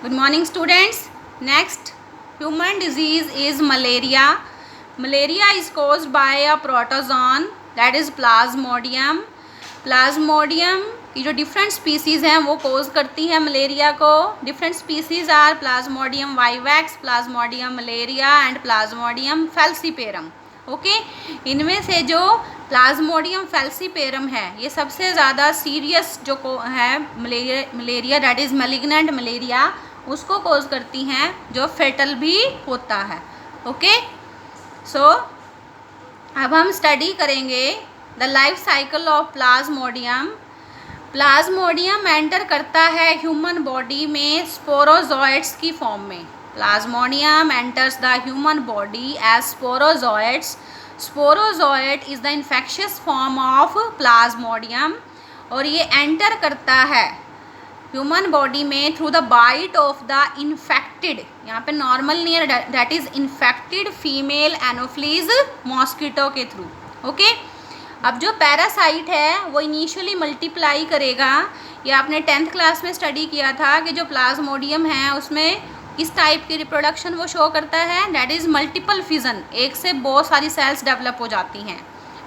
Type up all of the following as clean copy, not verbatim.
Good morning, students. Next, human disease is malaria. Malaria is caused by a protozoan, that is Plasmodium. Plasmodium की जो different species हैं वो कोज करती है malaria को. Different species are plasmodium vivax, plasmodium malaria and plasmodium falciparum. Okay, इनमें से जो प्लाज्मोडियम फेल्सीपेरम है ये सबसे ज़्यादा सीरियस जो है malaria that is malignant malaria, उसको कोज करती हैं, जो फेटल भी होता है. ओके, सो अब हम स्टडी करेंगे the life cycle of plasmodium. Plasmodium enter करता है ह्यूमन बॉडी में स्पोरोजोइट्स की फॉर्म में. Plasmodium enters the human body as sporozoites. Sporozoite is the infectious form of plasmodium और ये एंटर करता है ह्यूमन बॉडी में through the bite of the infected, यहाँ पे नॉर्मल नहीं है, that is infected female anopheles mosquito के थ्रू. ओके, अब जो पैरासाइट है वो इनिशियली मल्टीप्लाई करेगा. ये आपने 10th क्लास में स्टडी किया था कि जो प्लाज्मोडियम है उसमें किस टाइप की रिप्रोडक्शन वो शो करता है, दैट इज़ मल्टीपल फिजन. एक से बहुत सारी सेल्स डेवलप हो जाती हैं.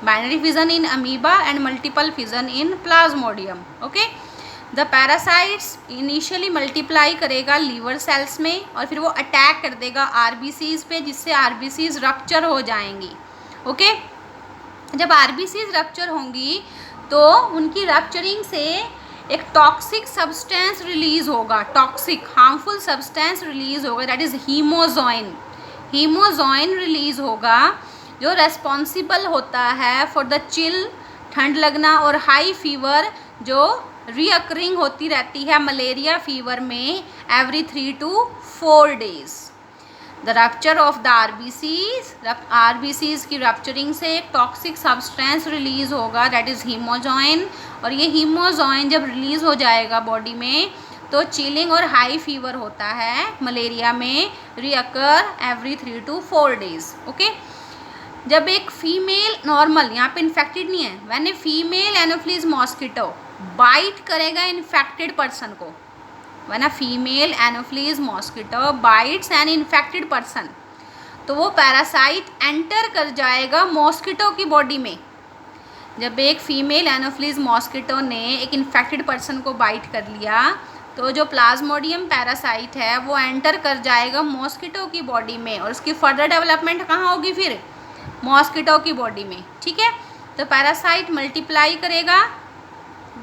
Binary fission in amoeba and multiple fission in Plasmodium. Okay, the parasites initially multiply करेगा लीवर सेल्स में और फिर वो अटैक कर देगा आरबीसीज पे, जिससे आरबीसीज रप्चर हो जाएंगी. ओके, जब आरबीसीज रप्चर होंगी तो उनकी रप्चरिंग से एक टॉक्सिक सब्सटेंस रिलीज़ होगा, टॉक्सिक हार्मफुल सब्सटेंस रिलीज़ होगा, दैट इज़ हीमोजॉइन. हीमोजॉइन रिलीज़ होगा जो रेस्पॉन्सिबल होता है फॉर द चिल, ठंड लगना और हाई फीवर जो रीअकरिंग होती रहती है मलेरिया फीवर में every 3 to 4 days. The rupture of the RBCs की रप्चरिंग से एक टॉक्सिक सब्सटेंस रिलीज़ होगा, दैट इज़ हीमोजॉइन. और ये हीमोजॉइन जब रिलीज़ हो जाएगा बॉडी में तो चिलिंग और हाई फीवर होता है मलेरिया में, reoccur every 3 to 4 days. Okay, जब एक फीमेल नॉर्मल, यहाँ पे इन्फेक्टेड नहीं है, when a female anopheles mosquito bite करेगा इन्फेक्टेड पर्सन को, when a female anopheles mosquito bites an infected person, तो वो पैरासाइट एंटर कर जाएगा मॉस्किटो की बॉडी में. जब एक फीमेल एनोफ्लीज मॉस्किटो ने एक इन्फेक्टेड पर्सन को बाइट कर लिया तो जो प्लाज्मोडियम पैरासाइट है वो एंटर कर जाएगा मॉस्किटो की बॉडी में और उसकी फर्दर डेवलपमेंट कहाँ होगी, फिर मॉस्किटो की बॉडी में. ठीक है, तो पैरासाइट मल्टीप्लाई करेगा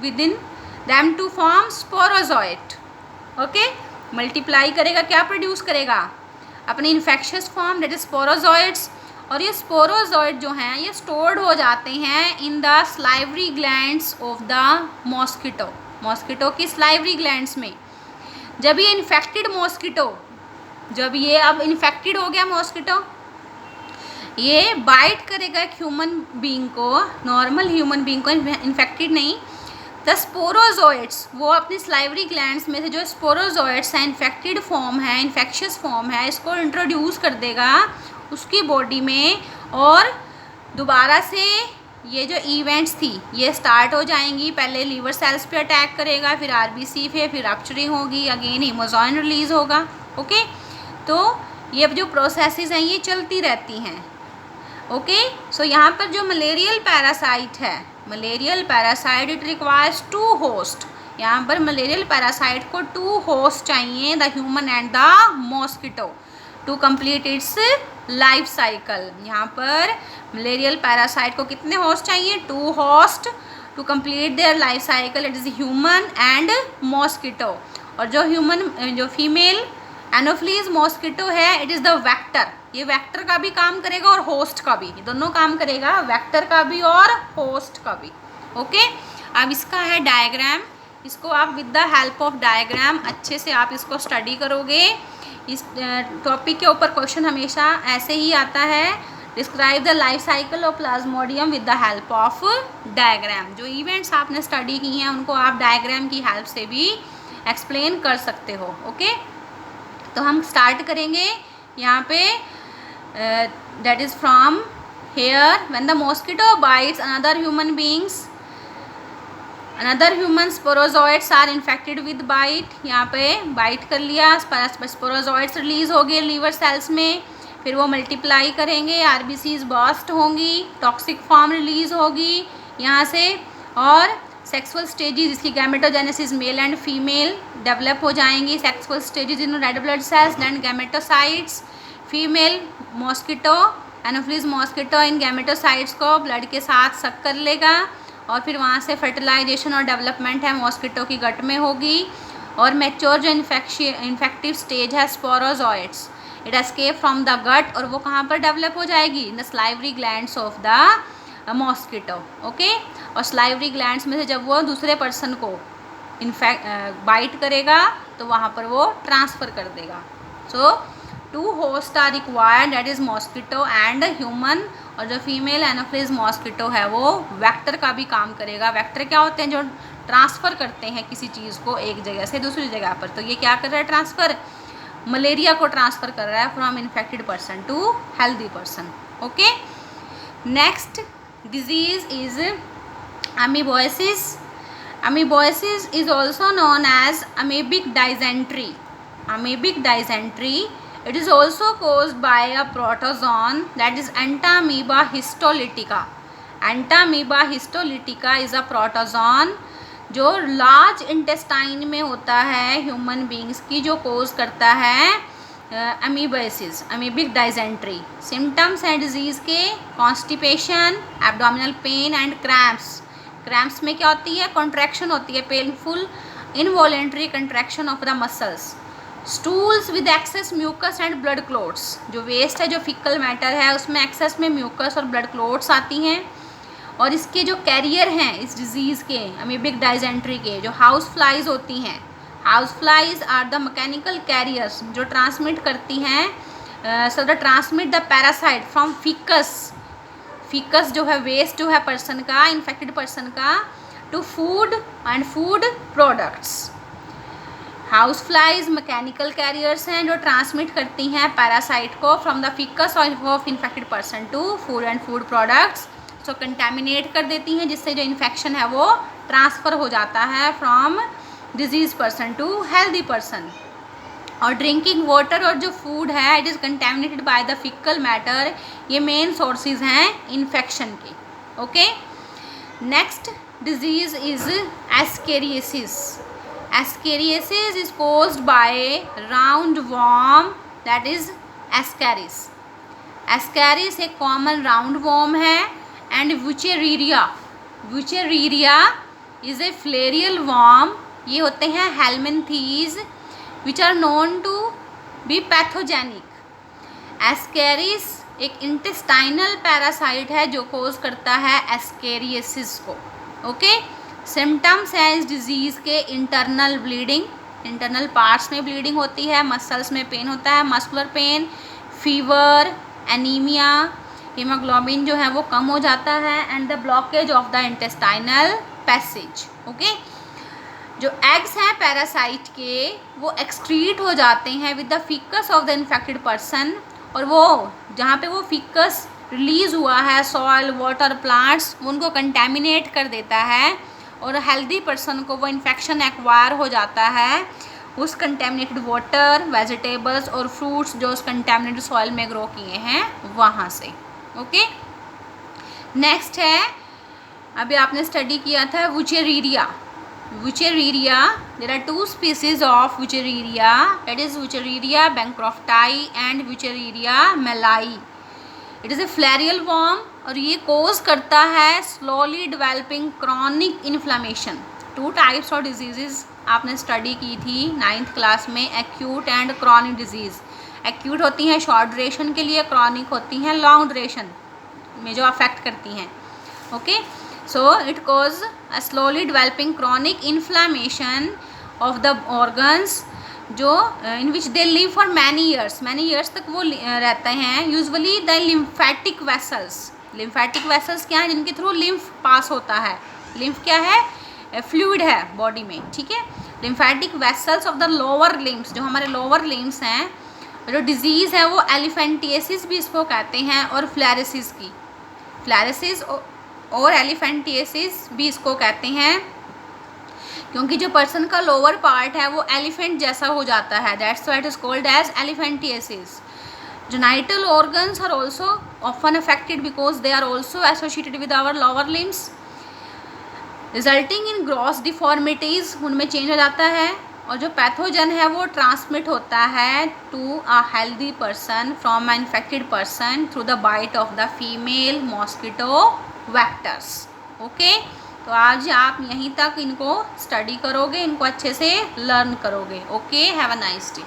within them to form sporozoite. Okay, multiply करेगा, क्या प्रोड्यूस करेगा, अपनी infectious form, that is sporozoites. और ये स्पोरोजोइट जो हैं ये स्टोर्ड हो जाते हैं इन the salivary glands of the mosquito, mosquito की स्लाइवरी ग्लैंड्स में. जब ये इन्फेक्टेड मॉस्किटो, जब ये अब इन्फेक्टेड हो गया मॉस्किटो, ये बाइट करेगा एक ह्यूमन बीइंग को, नॉर्मल ह्यूमन बीइंग को, इन्फेक्टेड नहीं. द स्पोरोजोइट्स, वो अपनी स्लाइवरी ग्लैंड्स में से जो स्पोरोजोइट्स हैं, इन्फेक्टेड फॉर्म है, इन्फेक्शियस फॉर्म है, इसको इंट्रोड्यूस कर देगा उसकी बॉडी में और दोबारा से ये जो इवेंट्स थी ये स्टार्ट हो जाएंगी. पहले लीवर सेल्स पे अटैक करेगा, फिर आरबीसी पे, फिर रप्चरिंग होगी, अगेन हीमोजॉइन रिलीज़ होगा. ओके, तो ये जो प्रोसेसेस हैं ये चलती रहती हैं. ओके, सो यहाँ पर जो मलेरियल पैरासाइट है, malarial parasite it requires 2 host. यहाँ पर मलेरियल पैरासाइट को 2 होस्ट चाहिए, the human and the mosquito, to complete its life cycle. यहाँ पर मलेरियल पैरासाइट को कितने होस्ट चाहिए, 2 host to complete their life cycle, it is human and mosquito. और जो ह्यूमन, जो फीमेल एनोफ्लीज मॉस्किटो है, इट इज़ द वेक्टर. ये वेक्टर का भी काम करेगा और होस्ट का भी, ये दोनों काम करेगा, वेक्टर का भी और होस्ट का भी. ओके, अब इसका है डायग्राम, इसको आप with the help of diagram अच्छे से आप इसको स्टडी करोगे. इस टॉपिक के ऊपर क्वेश्चन हमेशा ऐसे ही आता है, describe the life cycle of Plasmodium with the help of diagram. जो इवेंट्स आपने स्टडी की हैं उनको आप डायग्राम की हेल्प से भी एक्सप्लेन कर सकते हो. ओके, तो हम स्टार्ट करेंगे यहाँ पे, that is from here. When the mosquito bites another human beings, another human sporozoites are infected with bite, यहाँ पे बाइट कर लिया, स्पोरोजॉइड्स रिलीज हो गए लीवर सेल्स में, फिर वो मल्टीप्लाई करेंगे, आरबीसीज बर्स्ट होंगी, टॉक्सिक फॉर्म रिलीज होगी यहाँ से, और सेक्सुअल स्टेजेस जिसकी gametogenesis male and female develop हो जाएंगी, sexual stages in red blood cells then gametocytes, female mosquito anopheles mosquito इन गैमेटोसाइट्स को ब्लड के साथ सक कर लेगा, और फिर वहाँ से फर्टिलाइजेशन और डेवलपमेंट है मॉस्किटो की गट में होगी, और मैच्योर जो इन्फेक्टिव स्टेज है sporozoites, it escape from the gut, और वो कहाँ पर डेवलप हो जाएगी, in the salivary glands of the mosquito, okay. और स्लाइवरी ग्लैंड्स में से जब वो दूसरे पर्सन को बाइट करेगा तो वहाँ पर वो ट्रांसफ़र कर देगा। So 2 host are required, that is mosquito and human, और जो फीमेल एनोफिलीज मॉस्किटो है वो वेक्टर का भी काम करेगा। वेक्टर क्या होते हैं, जो ट्रांसफ़र करते हैं किसी चीज़ को एक जगह से दूसरी जगह पर, तो ये क्या कर रहा है, ट्रांसफ़र, मलेरिया को ट्रांसफ़र कर रहा है from infected person to healthy person, okay. Next disease is amoeboisis. Amoeboisis is also known as amoebic dysentery. Amoebic dysentery, it is also caused by a protozoan, that is Entamoeba histolytica. Entamoeba histolytica is a protozoan जो large intestine में होता है human beings की, जो cause करता है amoebiasis, amoebic dysentery. Symptoms हैं disease के, constipation, abdominal pain and cramps. Cramps में क्या होती है, कॉन्ट्रैक्शन होती है, painful involuntary contraction of the muscles. Stools with excess mucus and blood clots, जो वेस्ट है, जो फिकल मैटर है, उसमें एक्सेस में म्यूकस और ब्लड क्लोट्स आती हैं। और इसके जो कैरियर हैं इस डिज़ीज़ के, अमीबिक डाइजेंट्री के, जो हाउस फ्लाइज होती हैं, house flies are the mechanical carriers, जो ट्रांसमिट करती हैं, so the transmit the parasite from faeces, faeces जो है वेस्ट जो है पर्सन का, इन्फेक्टेड पर्सन का, to food and food products. House flies mechanical carriers हैं जो ट्रांसमिट करती हैं पैरासाइट को from the faeces of infected person to food and food products, so contaminate कर देती हैं, जिससे जो इन्फेक्शन है वो ट्रांसफ़र हो जाता है from disease person to healthy person. और ड्रिंकिंग वाटर और जो फूड है it is contaminated by the fecal matter, ये मेन सोर्सेज हैं इन्फेक्शन के, okay. Next disease is ascariasis. Ascariasis is caused by round worm, that is ascaris. Ascaris एक common round worm है, and wuchereria, wuchereria is a filarial worm, ये होते हैं helminths which are known to be pathogenic. Ascaris एक intestinal parasite है जो cause करता है एस्केरियासिस को, ओके। सिम्टम्स हैं इस डिज़ीज़ के, इंटरनल ब्लीडिंग, इंटरनल पार्ट्स में ब्लीडिंग होती है, मसल्स में पेन होता है, muscular pain, fever, anaemia, haemoglobin जो है वो कम हो जाता है, and the blockage of the intestinal passage, okay. जो एग्स हैं पैरासाइट के वो एक्सक्रीट हो जाते हैं with the faeces of the infected person, और वो जहाँ पे वो फिकस रिलीज़ हुआ है सॉइल, वाटर, प्लांट्स, उनको कंटेमिनेट कर देता है, और हेल्दी पर्सन को वो इन्फेक्शन एक्वायर हो जाता है उस कंटेमिनेटेड वाटर, वेजिटेबल्स और फ्रूट्स जो उस कंटेमिनेटेड सॉइल में ग्रो किए हैं वहाँ से, ओके। नेक्स्ट है, अभी आपने स्टडी किया था Wuchereria. Wuchereria, there are 2 species of Wuchereria, that is Wuchereria bancrofti and Wuchereria malai. It is a filarial worm और ये कोज करता है slowly developing chronic inflammation. 2 types of diseases आपने स्टडी की थी 9th क्लास में, acute and chronic disease. acute होती हैं short duration के लिए, chronic होती हैं long duration में जो अफेक्ट करती हैं, okay. So it causes a slowly developing chronic inflammation of the organs जो in which they live for many years तक वो रहते हैं। Usually the lymphatic vessels क्या है, जिनके थ्रू lymph पास होता है। lymph क्या है, फ्लूइड है बॉडी में, ठीक है। lymphatic vessels of the lower limbs, जो हमारे lower limbs हैं, जो डिजीज़ है वो एलिफेंटियासिस भी इसको कहते हैं, और फ्लैरेसिस की, फ्लैरेसिस और एलिफेंटियासिस भी इसको कहते हैं। क्योंकि जो पर्सन का लोअर पार्ट है वो एलिफेंट जैसा हो जाता है, that's why it is called as elephantiasis. Genital organs are also often affected because they are also associated with our lower limbs, resulting in gross deformities, उनमें चेंज हो जाता है। और जो पैथोजन है वो ट्रांसमिट होता है to a healthy person from a infected person through the bite of the female mosquito vectors. Okay, तो आज आप यहीं तक इनको स्टडी करोगे, इनको अच्छे से लर्न करोगे। Okay, have a nice day.